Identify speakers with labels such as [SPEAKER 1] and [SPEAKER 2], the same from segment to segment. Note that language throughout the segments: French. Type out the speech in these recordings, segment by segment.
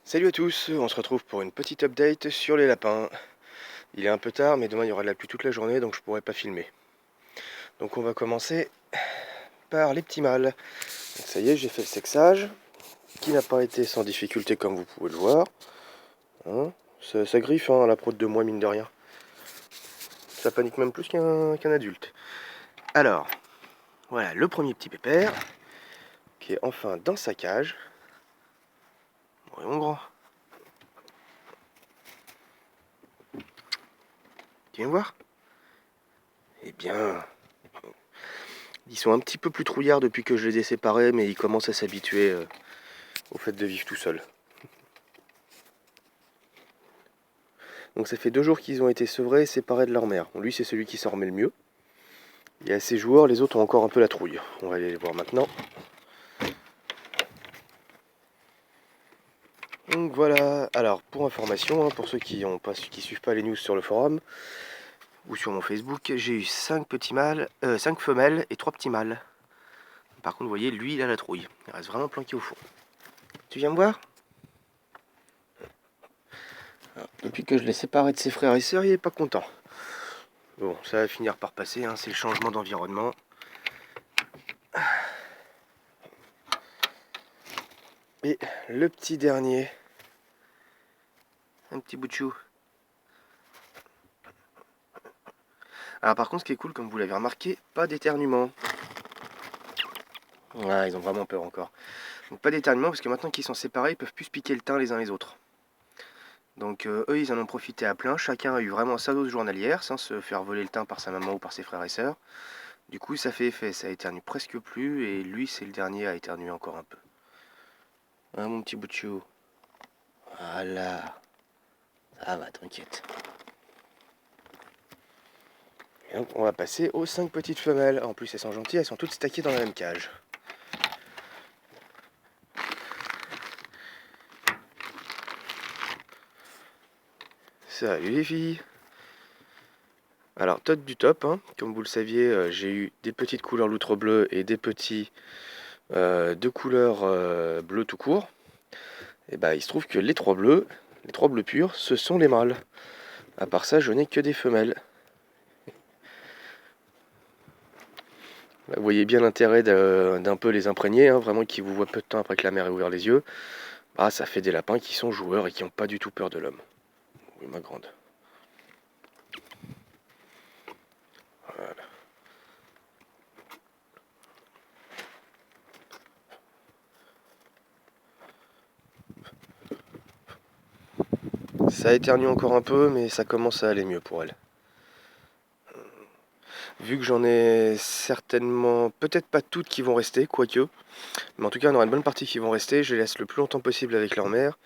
[SPEAKER 1] Salut à tous, on se retrouve pour une petite update sur les lapins. Il est un peu tard, mais demain il y aura de la pluie toute la journée, donc je pourrai pas filmer. Donc on va commencer par les petits mâles. Donc ça y est, j'ai fait le sexage, qui n'a pas été sans difficulté comme vous pouvez le voir. Hein, ça griffe à la prote de moi, mine de rien. Ça panique même plus qu'un adulte. Alors, voilà le premier petit pépère, qui est enfin dans sa cage. Voyons grand. Tu viens voir? Eh bien, ils sont un petit peu plus trouillards depuis que je les ai séparés, mais ils commencent à s'habituer au fait de vivre tout seuls. Donc ça fait 2 jours qu'ils ont été sevrés et séparés de leur mère. Lui c'est celui qui s'en remet le mieux. Il y a ses joueurs, les autres ont encore un peu la trouille. On va aller les voir maintenant. Donc voilà, alors pour information, pour ceux qui suivent pas les news sur le forum ou sur mon Facebook, j'ai eu 5 petits mâles, 5 femelles et 3 petits mâles. Par contre vous voyez, lui il a la trouille. Il reste vraiment planqué au fond. Tu viens me voir? Alors, depuis que je l'ai séparé de ses frères et sœurs, il est pas content. Bon, ça va finir par passer, c'est le changement d'environnement. Et le petit dernier, un petit bout de chou. Alors par contre, ce qui est cool, comme vous l'avez remarqué, pas d'éternuement. Ouais, ils ont vraiment peur encore. Donc pas d'éternuement, parce que maintenant qu'ils sont séparés, ils peuvent plus se piquer le teint les uns les autres. Donc eux, ils en ont profité à plein. Chacun a eu vraiment sa dose journalière, sans se faire voler le teint par sa maman ou par ses frères et sœurs. Du coup, ça fait effet, ça éternue presque plus, et lui, c'est le dernier à éternuer encore un peu. Hein, mon petit bout de chou. Voilà. Ça va, t'inquiète. Et donc, on va passer aux 5 petites femelles. En plus, elles sont gentilles, elles sont toutes stackées dans la même cage. Salut les filles. Alors, top du top, comme vous le saviez, j'ai eu des petites couleurs loutre bleu et des petits de couleur bleu tout court. Et bah, il se trouve que les 3 bleus purs, ce sont les mâles. À part ça, je n'ai que des femelles. Là, vous voyez bien l'intérêt d'un peu les imprégner, vraiment qui vous voient peu de temps après que la mère ait ouvert les yeux. Ah, ça fait des lapins qui sont joueurs et qui n'ont pas du tout peur de l'homme. Oui, ma grande. Voilà. Ça éternue encore un peu, mais ça commence à aller mieux pour elle. Vu que j'en ai certainement, peut-être pas toutes qui vont rester, quoique, mais en tout cas, il y en aura une bonne partie qui vont rester. Je les laisse le plus longtemps possible avec leur mère,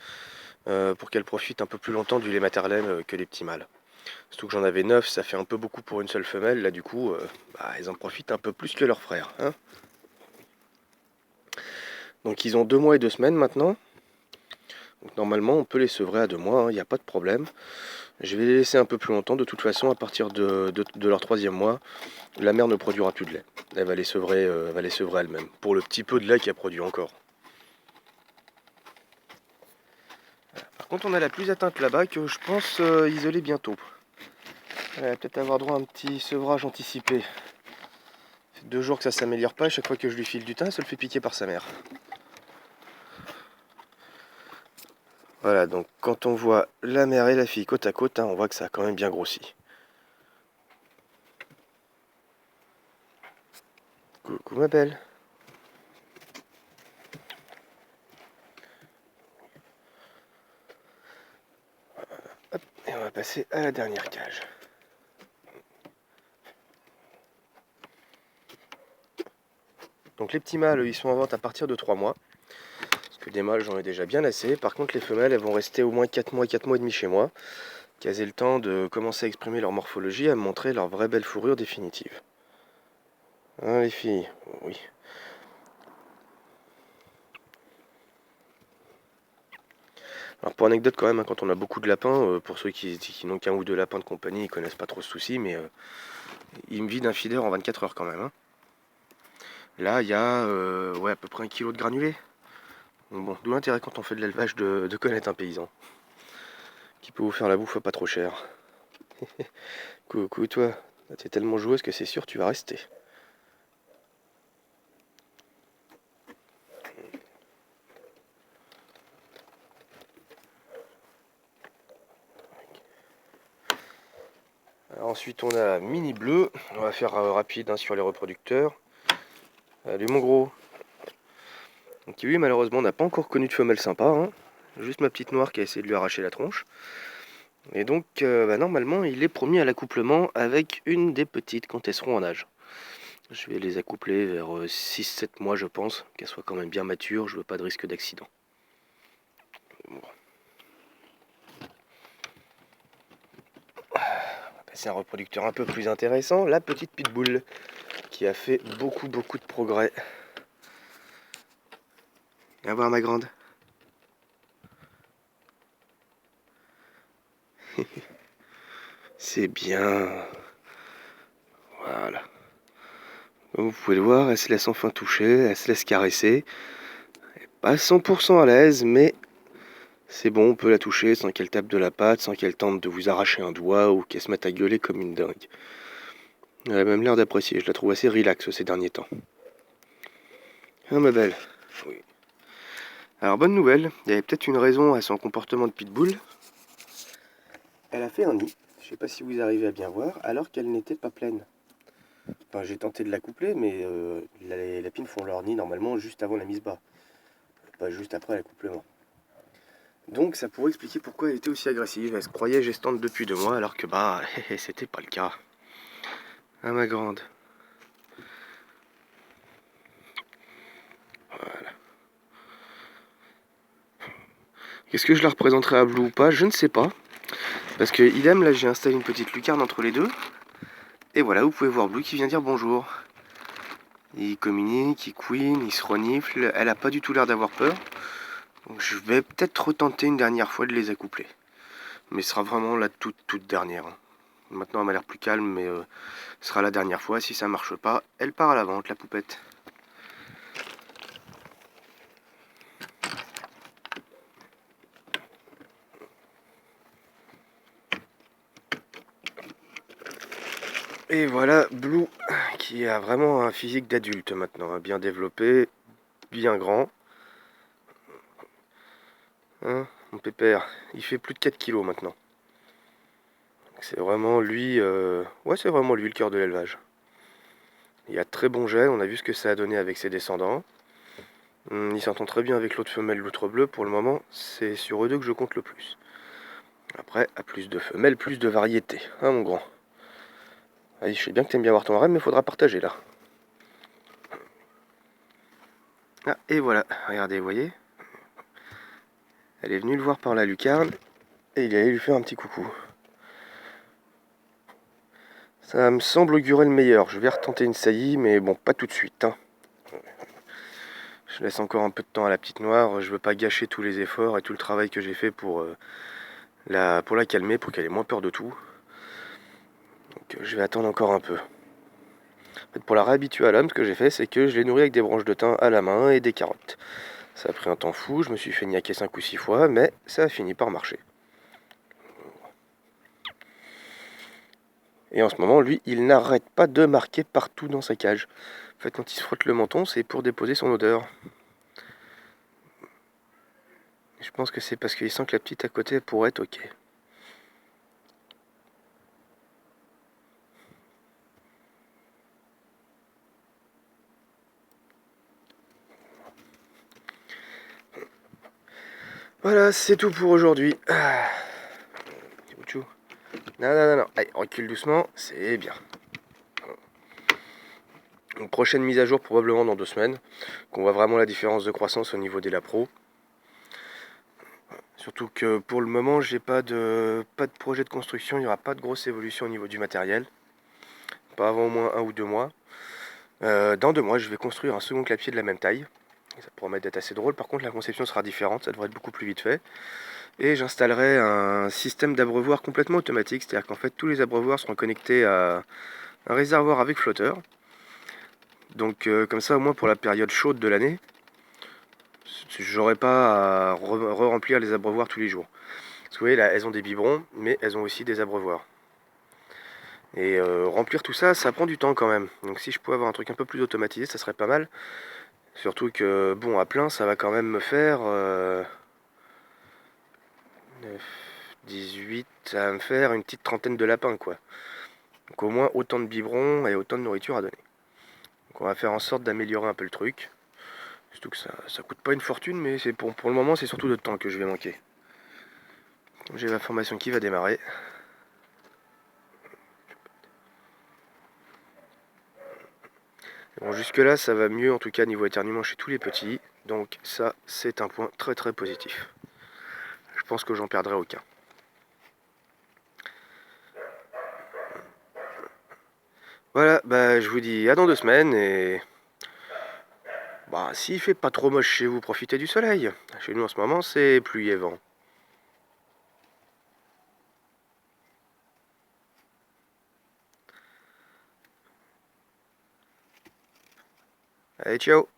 [SPEAKER 1] pour qu'elles profitent un peu plus longtemps du lait maternel que les petits mâles. Surtout que j'en avais 9, ça fait un peu beaucoup pour une seule femelle. Là, du coup, elles en profitent un peu plus que leurs frères. Donc, ils ont 2 mois et 2 semaines maintenant. Donc, normalement, on peut les sevrer à 2 mois, il n'y a pas de problème. Je vais les laisser un peu plus longtemps. De toute façon, à partir de leur 3e mois, la mère ne produira plus de lait. Elle va les sevrer, elle-même, pour le petit peu de lait qu'elle produit encore. Par contre, on a la plus atteinte là-bas que je pense isoler bientôt. Elle va peut-être avoir droit à un petit sevrage anticipé. Ça fait 2 jours que ça s'améliore pas, et chaque fois que je lui file du thym, elle se le fait piquer par sa mère. Voilà, donc quand on voit la mère et la fille côte à côte, on voit que ça a quand même bien grossi. Coucou ma belle. Hop, et on va passer à la dernière cage. Donc les petits mâles, ils sont en vente à partir de 3 mois. Parce que des mâles, j'en ai déjà bien assez. Par contre, les femelles, elles vont rester au moins 4 mois et demi chez moi. Qu'elles aient le temps de commencer à exprimer leur morphologie, à me montrer leur vraie belle fourrure définitive. Hein, les filles? Oui. Alors pour anecdote quand même, quand on a beaucoup de lapins, pour ceux qui n'ont qu'un ou 2 lapins de compagnie, ils connaissent pas trop ce souci, mais ils me vident un feeder en 24 heures quand même. Là, il y a à peu près 1 kilo de granulés. Bon, d'où l'intérêt quand on fait de l'élevage de connaître un paysan qui peut vous faire la bouffe pas trop cher. Coucou toi, t'es tellement joueuse que c'est sûr tu vas rester. Alors ensuite on a Mini Bleu, on va faire rapide sur les reproducteurs. Du mon gros, qui lui malheureusement n'a pas encore connu de femelle sympa, hein. Juste ma petite noire qui a essayé de lui arracher la tronche. Et donc normalement il est promis à l'accouplement avec une des petites quand elles seront en âge. Je vais les accoupler vers 6-7 mois je pense, qu'elles soient quand même bien matures, je veux pas de risque d'accident. Bon. C'est un reproducteur un peu plus intéressant, la petite pitbull, qui a fait beaucoup de progrès. Viens voir ma grande. C'est bien. Voilà. Comme vous pouvez le voir, elle se laisse enfin toucher, elle se laisse caresser. Elle n'est pas 100% à l'aise, mais c'est bon, on peut la toucher sans qu'elle tape de la patte, sans qu'elle tente de vous arracher un doigt ou qu'elle se mette à gueuler comme une dingue. Elle a même l'air d'apprécier, je la trouve assez relax ces derniers temps. Ah ma belle. Oui. Alors bonne nouvelle, il y avait peut-être une raison à son comportement de pitbull. Elle a fait un nid, je ne sais pas si vous arrivez à bien voir, alors qu'elle n'était pas pleine. Enfin, j'ai tenté de la coupler, mais les lapines font leur nid normalement juste avant la mise bas, pas juste après l'accouplement. Donc ça pourrait expliquer pourquoi elle était aussi agressive. Elle se croyait gestante depuis 2 mois, alors que c'était pas le cas. Ah ma grande. Voilà. Est-ce que je la représenterai à Blue ou pas? Je ne sais pas. Parce que idem, là j'ai installé une petite lucarne entre les deux. Et voilà, vous pouvez voir Blue qui vient dire bonjour. Il communique, il couine, il se renifle. Elle a pas du tout l'air d'avoir peur. Donc je vais peut-être retenter une dernière fois de les accoupler. Mais ce sera vraiment la toute dernière. Maintenant elle m'a l'air plus calme, mais ce sera la dernière fois. Si ça marche pas, elle part à la vente, la poupette. Et voilà Blue qui a vraiment un physique d'adulte maintenant, hein, bien développé, bien grand. Hein, mon pépère, il fait plus de 4 kilos maintenant. C'est vraiment lui, ouais c'est vraiment lui le cœur de l'élevage. Il a très bon gène, on a vu ce que ça a donné avec ses descendants. Il s'entend très bien avec l'autre femelle loutre bleu, pour le moment c'est sur eux deux que je compte le plus. Après, à plus de femelles, plus de variété, hein mon grand. Allez, je sais bien que t'aimes bien voir ton rêve, mais faudra partager là. Ah, et voilà, regardez, vous voyez. Elle est venue le voir par la lucarne, et il est allé lui faire un petit coucou. Ça me semble augurer le meilleur, je vais retenter une saillie, mais bon, pas tout de suite, hein. Je laisse encore un peu de temps à la petite noire, je veux pas gâcher tous les efforts et tout le travail que j'ai fait pour la calmer, pour qu'elle ait moins peur de tout. Donc je vais attendre encore un peu. En fait, pour la réhabituer à l'homme, ce que j'ai fait, c'est que je l'ai nourri avec des branches de thym à la main et des carottes. Ça a pris un temps fou, je me suis fait niaquer 5 ou 6 fois, mais ça a fini par marcher. Et en ce moment, lui, il n'arrête pas de marquer partout dans sa cage. En fait, quand il se frotte le menton, c'est pour déposer son odeur. Je pense que c'est parce qu'il sent que la petite à côté pourrait être ok. Voilà, c'est tout pour aujourd'hui. Non. Allez, recule doucement, c'est bien. Une prochaine mise à jour probablement dans 2 semaines, qu'on voit vraiment la différence de croissance au niveau des lapros. Surtout que pour le moment, j'ai pas de projet de construction, il n'y aura pas de grosse évolution au niveau du matériel. Pas avant au moins 1 ou 2 mois. Dans 2 mois, je vais construire un second clapier de la même taille. Ça promet d'être assez drôle. Par contre, la conception sera différente, ça devrait être beaucoup plus vite fait. Et j'installerai un système d'abreuvoir complètement automatique, c'est-à-dire qu'en fait, tous les abreuvoirs seront connectés à un réservoir avec flotteur. Donc comme ça, au moins pour la période chaude de l'année, j'aurais pas à re-remplir les abreuvoirs tous les jours. Parce que vous voyez là, elles ont des biberons, mais elles ont aussi des abreuvoirs. Et remplir tout ça, ça prend du temps quand même. Donc si je pouvais avoir un truc un peu plus automatisé, ça serait pas mal. Surtout que, bon, à plein, ça va quand même me faire 9, 18, ça va me faire une petite trentaine de lapins, quoi. Donc au moins autant de biberons et autant de nourriture à donner. Donc on va faire en sorte d'améliorer un peu le truc. Surtout que ça coûte pas une fortune, mais c'est pour le moment, c'est surtout de temps que je vais manquer. J'ai ma formation qui va démarrer. Bon, jusque là, ça va mieux, en tout cas niveau éternuement chez tous les petits. Donc ça, c'est un point très très positif. Je pense que j'en perdrai aucun. Voilà, bah je vous dis à dans 2 semaines et bah s'il fait pas trop moche chez vous, profitez du soleil. Chez nous en ce moment, c'est pluie et vent. Allez, ciao!